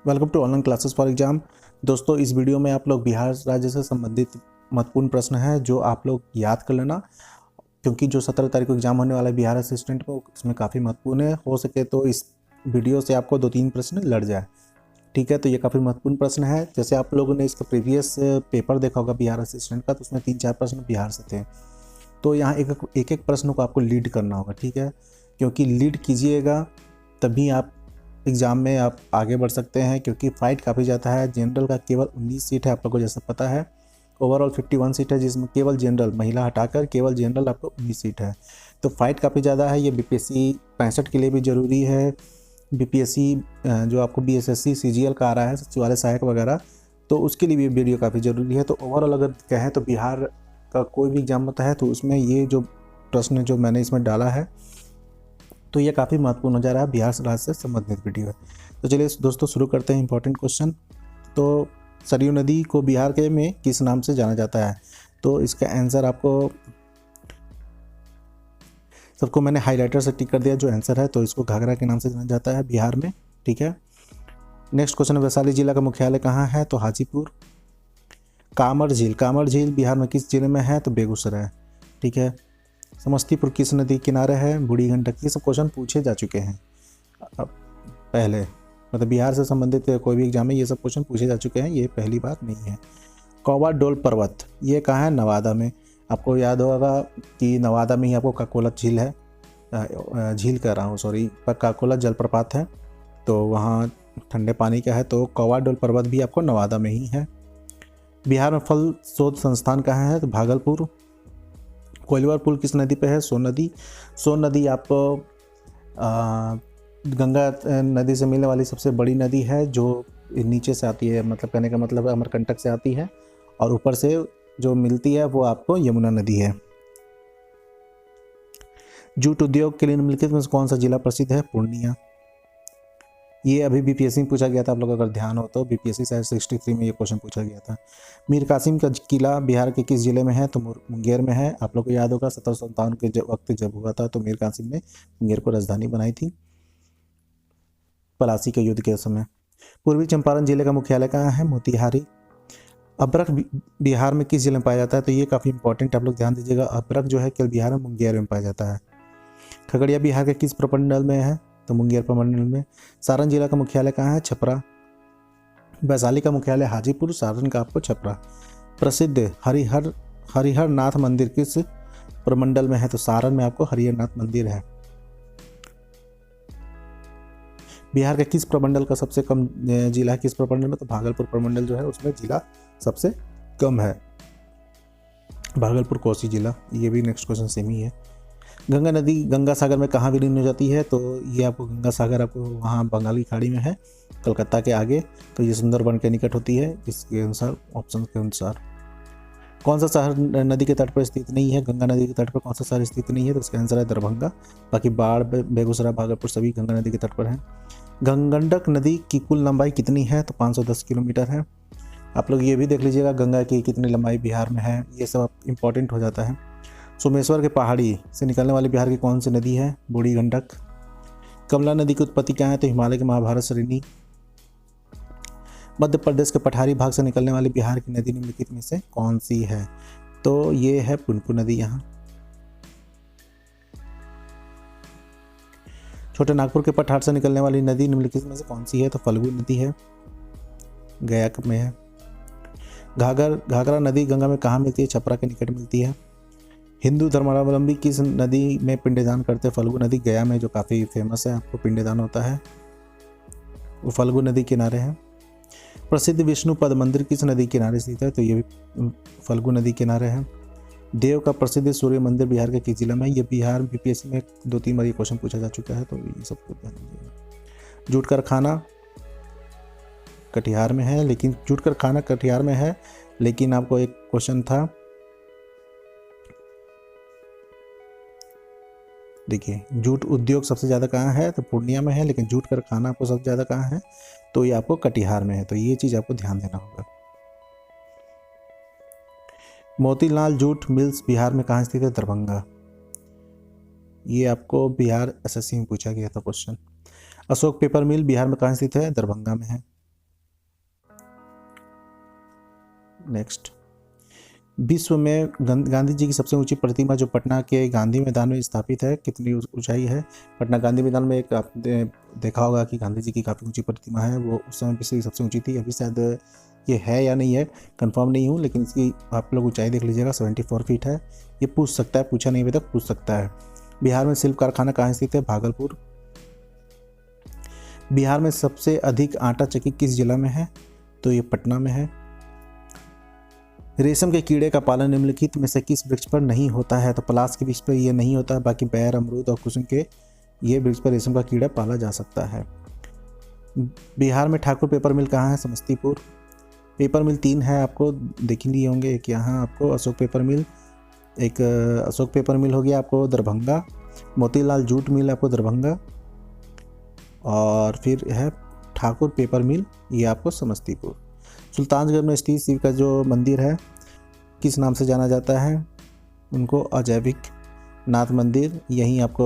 Welcome to online classes for exam. दोस्तों, इस video में आप लोग बिहार राज्य से संबंधित महत्वपूर्ण प्रश्न है जो आप लोग याद कर लेना, क्योंकि जो 17 तारीख को एग्जाम होने वाला है बिहार असिस्टेंट को, इसमें काफ़ी महत्वपूर्ण है। हो सके तो इस वीडियो से आपको 2-3 प्रश्न लड़ जाए, ठीक है। तो ये काफ़ी महत्वपूर्ण प्रश्न है। जैसे आप लोगों ने इसका प्रीवियस पेपर देखा होगा बिहार असिस्टेंट का, तो उसमें 3-4 प्रश्न बिहार से थे। तो यहाँ एक एक प्रश्न को आपको लीड करना होगा, ठीक है, क्योंकि लीड कीजिएगा तभी आप एग्ज़ाम में आप आगे बढ़ सकते हैं, क्योंकि फाइट काफ़ी ज़्यादा है। जनरल का केवल 19 सीट है, आप लोगों को जैसा पता है। ओवरऑल 51 सीट है, जिसमें केवल जनरल महिला हटाकर केवल जनरल आपको 19 सीट है। तो फाइट काफ़ी ज़्यादा है। ये बीपीएससी 65 के लिए भी ज़रूरी है। बीपीएससी जो आपको बीएसएससी सीजीएल का आ रहा है, सचिवालय सहायक वगैरह, तो उसके लिए भी वीडियो काफ़ी ज़रूरी है। तो ओवरऑल अगर कहें तो बिहार का कोई भी एग्जाम होता है तो उसमें ये जो प्रश्न जो मैंने इसमें डाला है, तो ये काफ़ी महत्वपूर्ण हो जा रहा है, बिहार राज्य से संबंधित वीडियो है। तो चलिए दोस्तों शुरू करते हैं इंपॉर्टेंट क्वेश्चन। तो सरयू नदी को बिहार के में किस नाम से जाना जाता है? तो इसका आंसर आपको सबको मैंने हाईलाइटर से टिक कर दिया जो आंसर है। तो इसको घाघरा के नाम से जाना जाता है बिहार में, ठीक है। नेक्स्ट क्वेश्चन, वैशाली जिला का मुख्यालय कहाँ है? तो हाजीपुर। कामर झील बिहार में किस जिले में है? तो बेगूसराय, ठीक है। समस्तीपुर किस नदी किनारे है? बूढ़ी गंडक। ये सब क्वेश्चन पूछे जा चुके हैं अब पहले, मतलब बिहार से संबंधित कोई भी एग्जाम में ये सब क्वेश्चन पूछे जा चुके हैं, ये पहली बात नहीं है। कौवा डोल पर्वत ये कहाँ है? नवादा में। आपको याद होगा कि नवादा में ही आपको काकोलत झील है, झील कह रहा हूँ सॉरी, पर काकोलत जलप्रपात है, तो वहाँ ठंडे पानी का है। तो कौवा डोल पर्वत भी आपको नवादा में ही है। बिहार में फल शोध संस्थान कहाँ है? तो भागलपुर। कोइलवर पुल किस नदी पे है? सोन नदी। सोन नदी आपको गंगा नदी से मिलने वाली सबसे बड़ी नदी है, जो नीचे से आती है, मतलब कहने का मतलब अमरकंटक से आती है, और ऊपर से जो मिलती है वो आपको यमुना नदी है। जूट उद्योग के लिए निम्नलिखित में से कौन सा जिला प्रसिद्ध है? पूर्णिया। ये अभी बीपीएससी में पूछा गया था, आप लोग अगर ध्यान हो तो बीपीएससी शायद 63 में ये क्वेश्चन पूछा गया था। मीर कासिम का किला बिहार के किस जिले में है? तो मुंगेर में है। आप लोग को याद होगा 1757 के वक्त जब हुआ था तो मीर कासिम ने मुंगेर को राजधानी बनाई थी पलासी के युद्ध के समय। पूर्वी चंपारण जिले का मुख्यालय कहाँ है? मोतिहारी। अबरख बिहार में किस जिले में पाया जाता है? तो ये काफ़ी इंपॉर्टेंट, आप लोग ध्यान दीजिएगा। अबरख जो है केवल बिहार में मुंगेर में पाया जाता है। खगड़िया बिहार के किस प्रमंडल में है? तो मुंगेर प्रमंडल में। सारण जिला का मुख्यालय कहाँ है? छपरा। वैशाली का मुख्यालय हाजीपुर, सारण का आपको छपरा। प्रसिद्ध हरिहर नाथ मंदिर किस प्रमंडल में है? तो सारण में आपको हरिहर नाथ मंदिर है। बिहार के किस प्रमंडल का सबसे कम जिला है? किस प्रमंडल में? तो भागलपुर प्रमंडल जो है उसमें जिला सबसे कम है, भागलपुर कोसी जिला। ये भी नेक्स्ट क्वेश्चन सेम ही है। गंगा नदी गंगा सागर में कहाँ विलीन हो जाती है? तो ये आपको गंगा सागर आपको वहाँ बंगाल की खाड़ी में है, कलकत्ता के आगे। तो ये सुंदरबन के निकट होती है, इसके अनुसार ऑप्शन के अनुसार। कौन सा शहर नदी के तट पर स्थित नहीं है? गंगा नदी के तट पर कौन सा शहर स्थित नहीं है? तो इसका आंसर है दरभंगा। बाकी बाढ़, बेगूसराय, भागलपुर सभी गंगा नदी के तट पर हैं। गंडक नदी की कुल लंबाई कितनी है? तो 510 किलोमीटर है। आप लोग ये भी देख लीजिएगा गंगा की कितनी लंबाई बिहार में है, ये सब इंपॉर्टेंट हो जाता है। सोमेश्वर के पहाड़ी से निकलने वाली बिहार की कौन सी नदी है? बूढ़ी गंडक। कमला नदी की उत्पत्ति क्या है? तो हिमालय के महाभारत श्रेणी। मध्य प्रदेश के पठारी भाग से निकलने वाली बिहार की नदी निम्नलिखित में से कौन सी है? तो ये है पुनपुन नदी। यहाँ छोटे नागपुर के पठार से निकलने वाली नदी निम्नलिखित में से कौन सी है? तो फल्गु नदी है, गया में है। घाघरा नदी गंगा में कहाँ मिलती है? छपरा के निकट मिलती है। हिंदू धर्मावलंबी किस नदी में पिंडदान करते हैं? फल्गु नदी, गया में, जो काफ़ी फेमस है, आपको पिंडदान होता है, वो फल्गु नदी किनारे है। प्रसिद्ध विष्णु पद मंदिर किस नदी किनारे स्थित है? तो ये भी फल्गु नदी किनारे है। देव का प्रसिद्ध सूर्य मंदिर बिहार के किस जिला में है? ये बिहार बीपीएससी में 2-3 बार ये क्वेश्चन पूछा जा चुका है, तो ये सब ध्यान दीजिएगा। जूट कारखाना कटिहार में है, लेकिन जूट कारखाना कटिहार में है, लेकिन आपको एक क्वेश्चन था, देखिए जूट उद्योग सबसे ज़्यादा कहाँ है? तो पूर्णिया में है, लेकिन जूट कारखाना आपको सबसे ज़्यादा कहाँ है? तो ये आपको कटिहार में है। तो ये चीज़ आपको ध्यान देना होगा। मोतीलाल जूट मिल्स बिहार में कहाँ स्थित है? दरभंगा। ये आपको बिहार एसएससी में पूछा गया था क्वेश्चन। अशोक पेपर मिल बिहार में कहाँ स्थित है? दरभंगा में है। नेक्स्ट, विश्व में गांधी जी की सबसे ऊंची प्रतिमा जो पटना के गांधी मैदान में स्थापित है, कितनी ऊंचाई है? पटना गांधी मैदान में एक आपने देखा होगा कि गांधी जी की काफ़ी ऊंची प्रतिमा है, वो उस समय विश्व की सबसे ऊंची थी। अभी शायद ये है या नहीं है, कंफर्म नहीं हूँ, लेकिन इसकी आप लोग ऊंचाई देख लीजिएगा, 74 फीट है। ये पूछ सकता है, पूछा नहीं अभी तक, पूछ सकता है। बिहार में शिल्प कारखाना कहाँ स्थित है? भागलपुर। बिहार में सबसे अधिक आटा चक्की किस जिला में है? तो ये पटना में है। रेशम के कीड़े का पालन निम्नलिखित में से किस वृक्ष पर नहीं होता है? तो पलाश के वृक्ष पर ये नहीं होता है, बाकी बैर, अमरूद और कुसुम के ये वृक्ष पर रेशम का कीड़ा पाला जा सकता है। बिहार में ठाकुर पेपर मिल कहाँ है? समस्तीपुर। पेपर मिल 3 है, आपको देख लिए होंगे। एक यहाँ आपको अशोक पेपर मिल, एक अशोक पेपर मिल हो गया आपको दरभंगा, मोतीलाल जूट मिल आपको दरभंगा, और फिर है ठाकुर पेपर मिल, ये आपको समस्तीपुर। सुल्तानगंज में स्थित शिव का जो मंदिर है किस नाम से जाना जाता है? उनको अजैविक नाथ मंदिर। यहीं आपको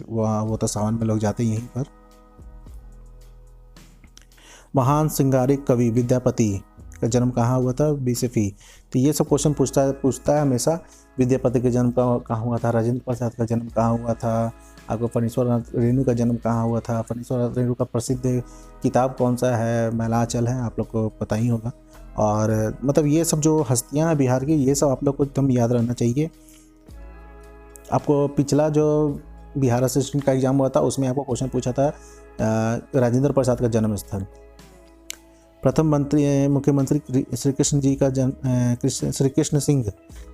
वहाँ वो तो सावन में लोग जाते हैं यहीं पर। महान श्रृंगारिक कवि विद्यापति का जन्म कहाँ हुआ था? बीसफी। तो ये सब क्वेश्चन पूछता है हमेशा। विद्यापति का जन्म कहाँ हुआ था? राजेंद्र प्रसाद का जन्म कहाँ हुआ था? आपको फणीश्वर नाथ रेणु का जन्म कहाँ हुआ था? फणीश्वर नाथ रेणु का प्रसिद्ध किताब कौन सा है? मैलाचल है, आप लोग को पता ही होगा। और मतलब ये सब जो हस्तियाँ हैं बिहार की, ये सब आप लोग को एकदम याद रहना चाहिए। आपको पिछला जो बिहार असिस्टेंट का एग्जाम हुआ था उसमें आपको क्वेश्चन पूछा था राजेंद्र प्रसाद का जन्म स्थल। प्रथम मुख्यमंत्री श्री कृष्ण जी का श्री कृष्ण सिंह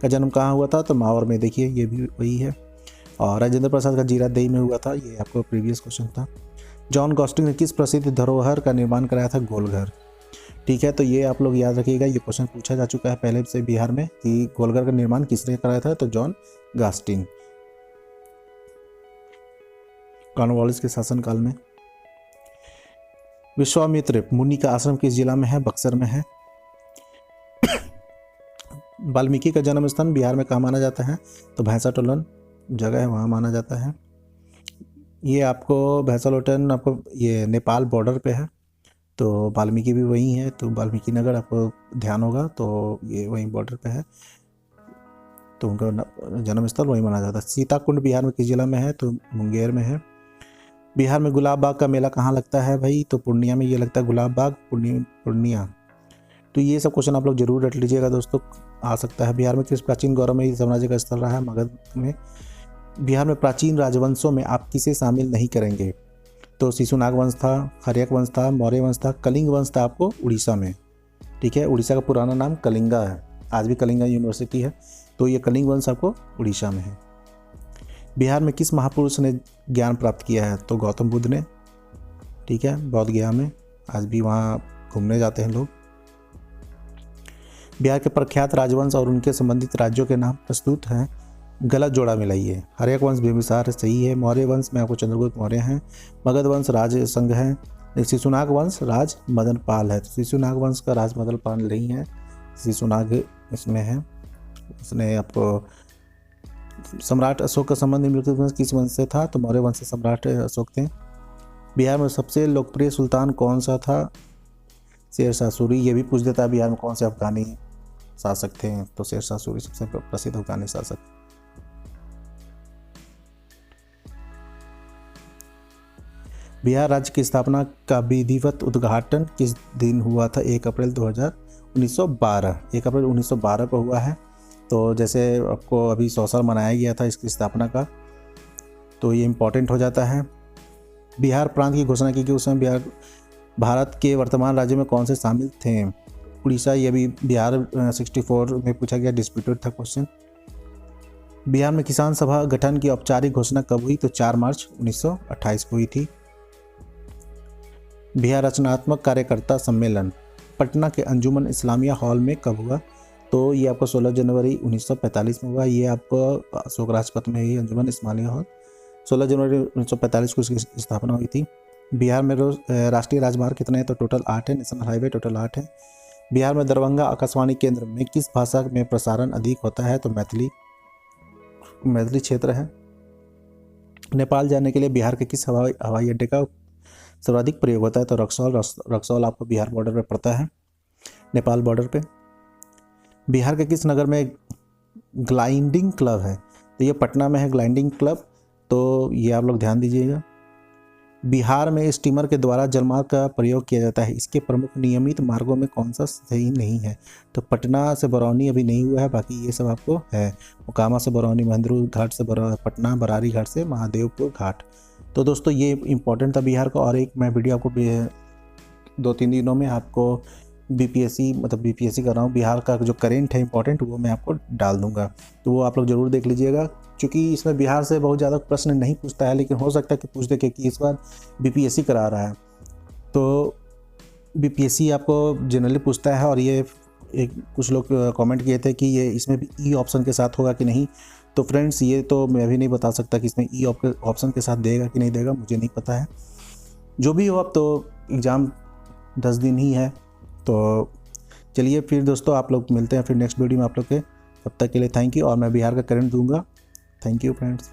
का जन्म कहाँ हुआ था? तो मावर में। देखिए ये भी वही है। और राजेंद्र प्रसाद का जीरादेई में हुआ था, ये आपको प्रीवियस क्वेश्चन था। जॉन गॉस्टिंग ने किस प्रसिद्ध धरोहर का निर्माण कराया था? गोलघर। ठीक है, तो ये आप लोग याद रखिएगा, ये क्वेश्चन पूछा जा चुका है पहले से बिहार में कि गोलघर का निर्माण किसने कराया था? तो जॉन गॉस्टिंग, कॉर्नवालिस के शासनकाल में। विश्वामित्र मुनि का आश्रम किस जिला में है? बक्सर में है। वाल्मीकि का जन्म स्थान बिहार में कहाँ माना जाता है? तो भैंसाटोलन जगह है, वहाँ माना जाता है। ये आपको भैंसालोटन आपको ये नेपाल बॉर्डर पे है, तो वाल्मीकि भी वहीं है, तो वाल्मीकि नगर आपको ध्यान होगा, तो ये वहीं बॉर्डर पे है, तो उनका जन्म स्थल वहीं माना जाता है। सीताकुंड बिहार में किस जिला में है? तो मुंगेर में है। बिहार में गुलाब बाग का मेला कहाँ लगता है भाई? तो पूर्णिया में ये लगता है, गुलाब बाग पूर्णिया। तो ये सब क्वेश्चन आप लोग जरूर रट लीजिएगा दोस्तों, आ सकता है। बिहार में किस प्राचीन गौरवमयी साम्राज्य का स्थल रहा है? मगध में। बिहार में प्राचीन राजवंशों में आप किसे शामिल नहीं करेंगे? तो शिशुनाग वंश था, हर्यक वंश था, मौर्य वंश था, कलिंग वंश था आपको उड़ीसा में। ठीक है, उड़ीसा का पुराना नाम कलिंगा है, आज भी कलिंगा यूनिवर्सिटी है, तो ये कलिंग वंश आपको उड़ीसा में है। बिहार में किस महापुरुष ने ज्ञान प्राप्त किया है? तो गौतम बुद्ध ने। ठीक है, बौद्ध गया में, आज भी वहाँ घूमने जाते हैं लोग। बिहार के प्रख्यात राजवंश और उनके संबंधित राज्यों के नाम प्रस्तुत हैं। गलत जोड़ा मिलाइए। हर्यक वंश बिंबिसार सही है। मौर्य वंश में आपको चंद्रगुप्त मौर्य हैं। मगध वंश राज संघ है। शिशुनाग वंश राज मदन पाल है। तो शिशुनाग वंश का राज मदन पाल नहीं है, शिशुनाग इसमें है। इसने आपको सम्राट अशोक का संबंध निम्नलिखित वंश किस वंश से था? तो मौर्य वंश से सम्राट अशोक थे। बिहार में सबसे लोकप्रिय सुल्तान कौन सा था? शेरशाह सूरी। ये भी पूछ देता है बिहार में कौन से अफगानी शासक थे? तो शेरशाह सूरी सबसे प्रसिद्ध अफगानी शासक। बिहार राज्य की स्थापना का विधिवत उद्घाटन किस दिन हुआ था? 1 अप्रैल 1912। 1 अप्रैल 1912 को हुआ है। तो जैसे आपको अभी 100 साल मनाया गया था इसकी स्थापना का, तो ये इम्पोर्टेंट हो जाता है। बिहार प्रांत की घोषणा की गई, उस समय बिहार भारत के वर्तमान राज्य में कौन से शामिल थे? उड़ीसा। ये भी बिहार 64 में पूछा गया, डिस्प्यूटेड था क्वेश्चन। बिहार में किसान सभा गठन की औपचारिक घोषणा कब हुई? तो 4 मार्च 1928 को हुई थी। बिहार रचनात्मक कार्यकर्ता सम्मेलन पटना के अंजुमन इस्लामिया हॉल में कब हुआ? तो ये आपको 16 जनवरी 1945 में हुआ। ये आपको अशोक राजपथ में ही अंजुमन इस्लामिया हॉल 16 जनवरी 1945 को इसकी स्थापना हुई थी। बिहार में राष्ट्रीय राजमार्ग कितने हैं? तो टोटल 8 है। नेशनल हाईवे टोटल 8 है। बिहार में दरभंगा आकाशवाणी केंद्र में किस भाषा में प्रसारण अधिक होता है? तो मैथिली क्षेत्र है। नेपाल जाने के लिए बिहार के किस हवाई अड्डे का सर्वाधिक प्रयोग होता है? तो रक्सौल आपको बिहार बॉर्डर पर पड़ता है। नेपाल बॉर्डर पे। बिहार के किस नगर में ग्लाइडिंग क्लब है? तो ये पटना में है ग्लाइडिंग क्लब, तो ये आप लोग ध्यान दीजिएगा। बिहार में स्टीमर के द्वारा जलमार्ग का प्रयोग किया जाता है, इसके प्रमुख नियमित मार्गों में कौन सा सही नहीं है? तो पटना से बरौनी अभी नहीं हुआ है, बाकी ये सब आपको है। मोकामा से बरौनी, महेंद्रू घाट से पटना, बरारी घाट से महादेवपुर घाट। तो दोस्तों ये इंपॉर्टेंट था बिहार का। और एक मैं वीडियो आपको 2-3 दिनों में आपको बीपीएससी कर रहा हूँ, बिहार का जो करेंट है इंपॉर्टेंट, वो मैं आपको डाल दूंगा, तो वो आप लोग ज़रूर देख लीजिएगा। क्योंकि इसमें बिहार से बहुत ज़्यादा प्रश्न नहीं पूछता है, लेकिन हो सकता है कि पूछ दे, क्योंकि इस बार बीपीएससी करा रहा है, तो बीपीएससी आपको जनरली पूछता है। और ये कुछ लोग कमेंट किए थे कि ये इसमें भी ई ऑप्शन के साथ होगा कि नहीं। तो फ्रेंड्स ये तो मैं भी नहीं बता सकता कि इसमें ई ऑप्शन के साथ देगा कि नहीं देगा, मुझे नहीं पता है। जो भी हो, अब तो एग्ज़ाम 10 दिन ही है। तो चलिए फिर दोस्तों, आप लोग मिलते हैं फिर नेक्स्ट वीडियो में आप लोग के। तब तक के लिए थैंक यू। और मैं बिहार का करंट दूंगा। Thank you friends.